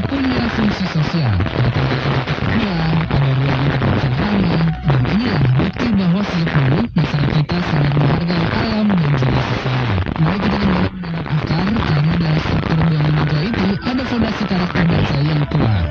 punya fungsi sosial. Ada ruang untuk bersama, dan inilah bukti bahwa sejak dulu masyarakat kita sangat menghargai alam dan juga sesama. Mari kita kembali menanam akar, karena dalam struktur biologi itu ada fondasi karakter bangsa yang kuat.